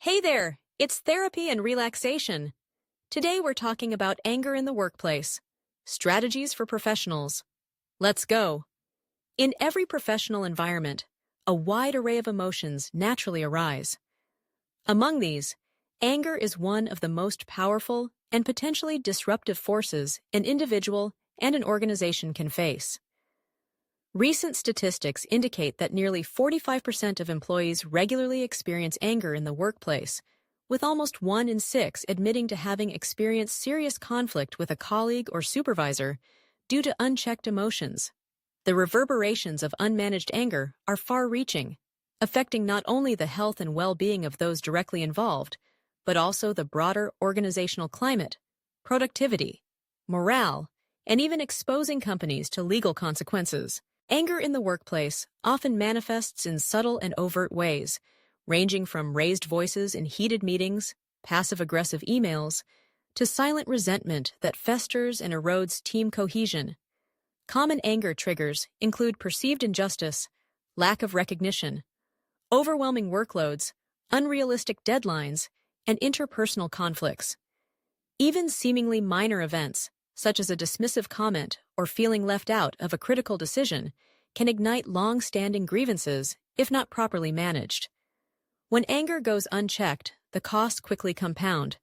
Hey there, it's therapy and relaxation. Today we're talking about anger in the workplace, strategies for professionals. Let's go. In every professional environment, a wide array of emotions naturally arise. Among these, anger is one of the most powerful and potentially disruptive forces an individual and an organization can face. Recent statistics indicate that nearly 45% of employees regularly experience anger in the workplace, with almost 1 in 6 admitting to having experienced serious conflict with a colleague or supervisor due to unchecked emotions. The reverberations of unmanaged anger are far-reaching, affecting not only the health and well-being of those directly involved, but also the broader organizational climate, productivity, morale, and even exposing companies to legal consequences. Anger in the workplace often manifests in subtle and overt ways, ranging from raised voices in heated meetings, passive-aggressive emails, to silent resentment that festers and erodes team cohesion. Common anger triggers include perceived injustice, lack of recognition, overwhelming workloads, unrealistic deadlines, and interpersonal conflicts. Even seemingly minor events, such as a dismissive comment or feeling left out of a critical decision, can ignite long-standing grievances if not properly managed. When anger goes unchecked, the costs quickly compound.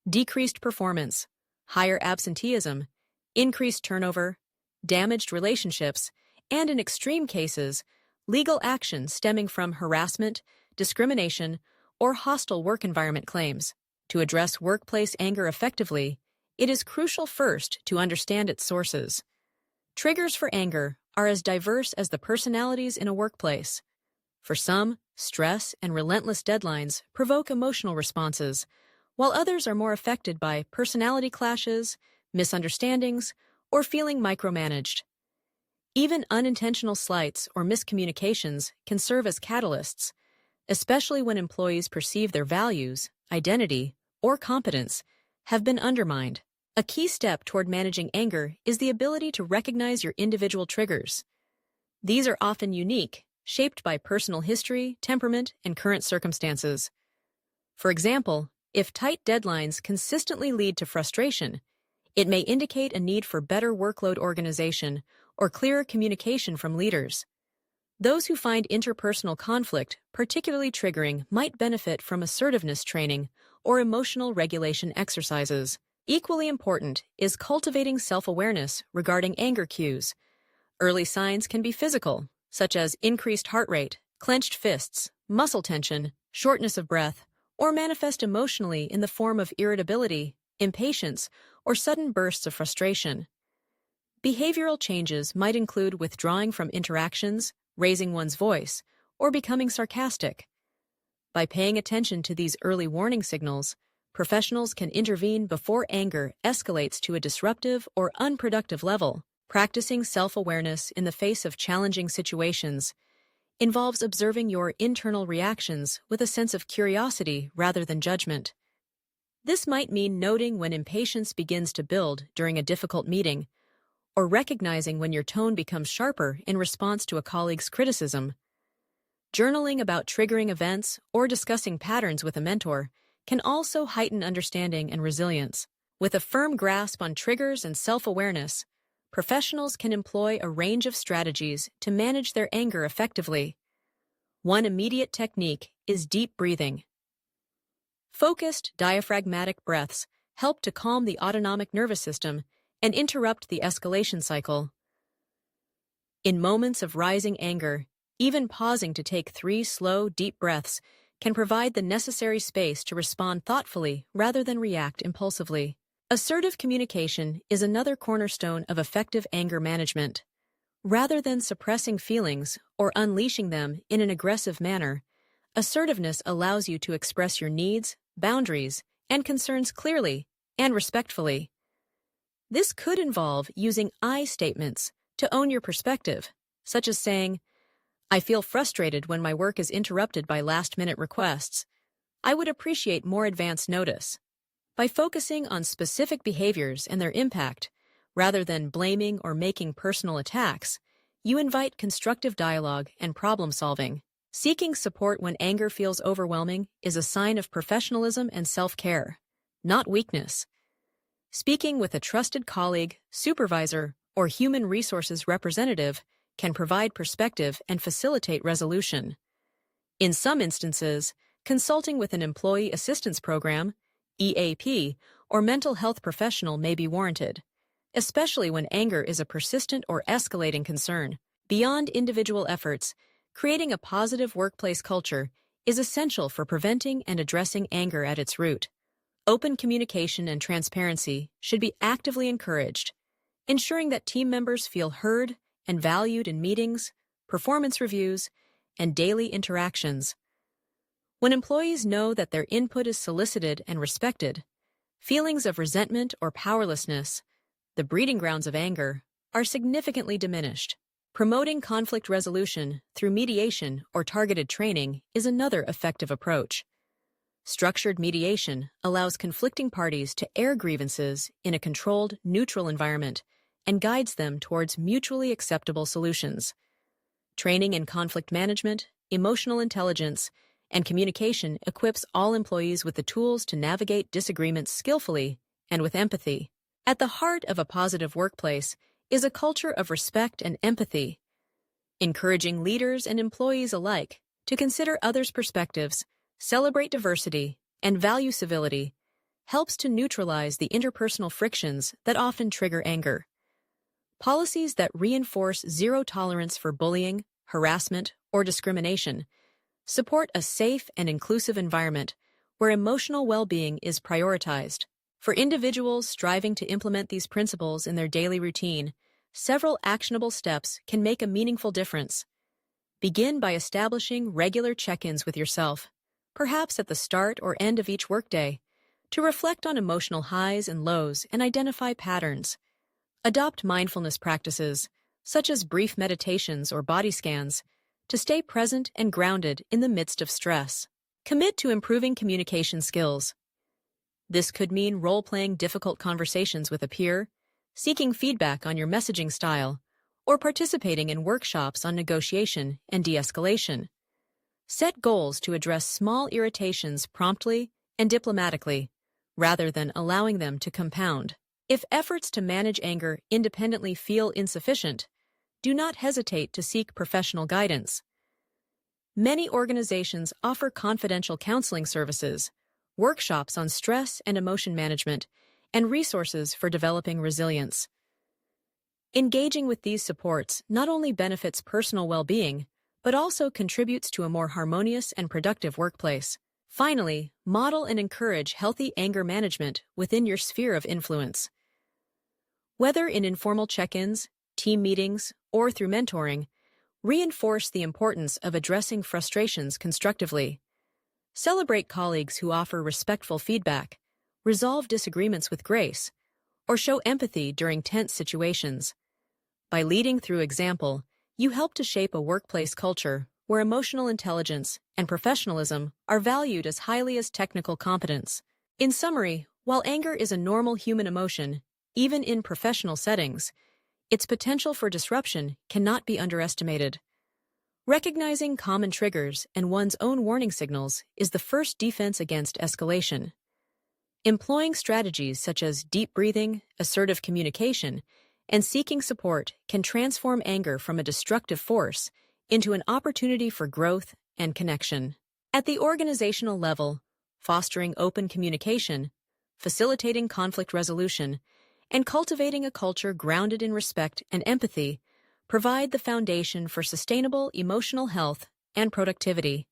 Decreased performance, higher absenteeism, increased turnover, damaged relationships, and in extreme cases, legal action stemming from harassment, discrimination, or hostile work environment claims. To address workplace anger effectively, it is crucial first to understand its sources. Triggers for anger are as diverse as the personalities in a workplace. For some, stress and relentless deadlines provoke emotional responses, while others are more affected by personality clashes, misunderstandings, or feeling micromanaged. Even unintentional slights or miscommunications can serve as catalysts, especially when employees perceive their values, identity, or competence have been undermined. A key step toward managing anger is the ability to recognize your individual triggers. These are often unique, shaped by personal history, temperament, and current circumstances. For example, if tight deadlines consistently lead to frustration, it may indicate a need for better workload organization or clearer communication from leaders. Those who find interpersonal conflict particularly triggering might benefit from assertiveness training or emotional regulation exercises. Equally important is cultivating self-awareness regarding anger cues. Early signs can be physical, such as increased heart rate, clenched fists, muscle tension, shortness of breath, or manifest emotionally in the form of irritability, impatience, or sudden bursts of frustration. Behavioral changes might include withdrawing from interactions, raising one's voice, or becoming sarcastic. By paying attention to these early warning signals, professionals can intervene before anger escalates to a disruptive or unproductive level. Practicing self-awareness in the face of challenging situations involves observing your internal reactions with a sense of curiosity rather than judgment. This might mean noting when impatience begins to build during a difficult meeting, or recognizing when your tone becomes sharper in response to a colleague's criticism. Journaling about triggering events or discussing patterns with a mentor can also heighten understanding and resilience. With a firm grasp on triggers and self-awareness, professionals can employ a range of strategies to manage their anger effectively. One immediate technique is deep breathing. Focused, diaphragmatic breaths help to calm the autonomic nervous system and interrupt the escalation cycle. In moments of rising anger, even pausing to take 3 slow, deep breaths can provide the necessary space to respond thoughtfully rather than react impulsively. Assertive communication is another cornerstone of effective anger management. Rather than suppressing feelings or unleashing them in an aggressive manner, assertiveness allows you to express your needs, boundaries, and concerns clearly and respectfully. This could involve using I statements to own your perspective, such as saying, "I feel frustrated when my work is interrupted by last-minute requests. I would appreciate more advance notice." By focusing on specific behaviors and their impact, rather than blaming or making personal attacks, you invite constructive dialogue and problem-solving. Seeking support when anger feels overwhelming is a sign of professionalism and self-care, not weakness. Speaking with a trusted colleague, supervisor, or human resources representative can provide perspective and facilitate resolution. In some instances, consulting with an employee assistance program, EAP, or mental health professional may be warranted, especially when anger is a persistent or escalating concern. Beyond individual efforts, creating a positive workplace culture is essential for preventing and addressing anger at its root. Open communication and transparency should be actively encouraged, ensuring that team members feel heard and valued in meetings, performance reviews, and daily interactions. When employees know that their input is solicited and respected, feelings of resentment or powerlessness, the breeding grounds of anger, are significantly diminished. Promoting conflict resolution through mediation or targeted training is another effective approach. Structured mediation allows conflicting parties to air grievances in a controlled, neutral environment and guides them towards mutually acceptable solutions. Training in conflict management, emotional intelligence, and communication equips all employees with the tools to navigate disagreements skillfully and with empathy. At the heart of a positive workplace is a culture of respect and empathy, encouraging leaders and employees alike to consider others' perspectives, celebrate diversity, and value civility, helps to neutralize the interpersonal frictions that often trigger anger. Policies that reinforce zero tolerance for bullying, harassment, or discrimination support a safe and inclusive environment where emotional well-being is prioritized. For individuals striving to implement these principles in their daily routine, several actionable steps can make a meaningful difference. Begin by establishing regular check-ins with yourself, perhaps at the start or end of each workday, to reflect on emotional highs and lows and identify patterns. Adopt mindfulness practices, such as brief meditations or body scans, to stay present and grounded in the midst of stress. Commit to improving communication skills. This could mean role-playing difficult conversations with a peer, seeking feedback on your messaging style, or participating in workshops on negotiation and de-escalation. Set goals to address small irritations promptly and diplomatically, rather than allowing them to compound. If efforts to manage anger independently feel insufficient, do not hesitate to seek professional guidance. Many organizations offer confidential counseling services, workshops on stress and emotion management, and resources for developing resilience. Engaging with these supports not only benefits personal well-being, but also contributes to a more harmonious and productive workplace. Finally, model and encourage healthy anger management within your sphere of influence. Whether in informal check-ins, team meetings, or through mentoring, reinforce the importance of addressing frustrations constructively. Celebrate colleagues who offer respectful feedback, resolve disagreements with grace, or show empathy during tense situations. By leading through example, you help to shape a workplace culture where emotional intelligence and professionalism are valued as highly as technical competence. In summary, while anger is a normal human emotion, even in professional settings, its potential for disruption cannot be underestimated. Recognizing common triggers and one's own warning signals is the first defense against escalation. Employing strategies such as deep breathing, assertive communication, and seeking support can transform anger from a destructive force into an opportunity for growth and connection. At the organizational level, fostering open communication, facilitating conflict resolution, and cultivating a culture grounded in respect and empathy provide the foundation for sustainable emotional health and productivity.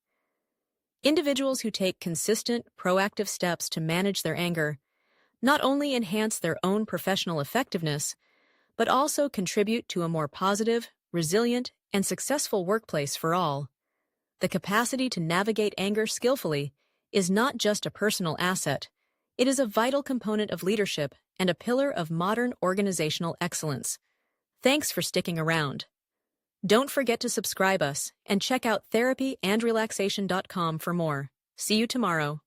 Individuals who take consistent, proactive steps to manage their anger not only enhance their own professional effectiveness, but also contribute to a more positive, resilient, and successful workplace for all. The capacity to navigate anger skillfully is not just a personal asset, it is a vital component of leadership and a pillar of modern organizational excellence. Thanks for sticking around. Don't forget to subscribe us and check out therapyandrelaxation.com for more. See you tomorrow.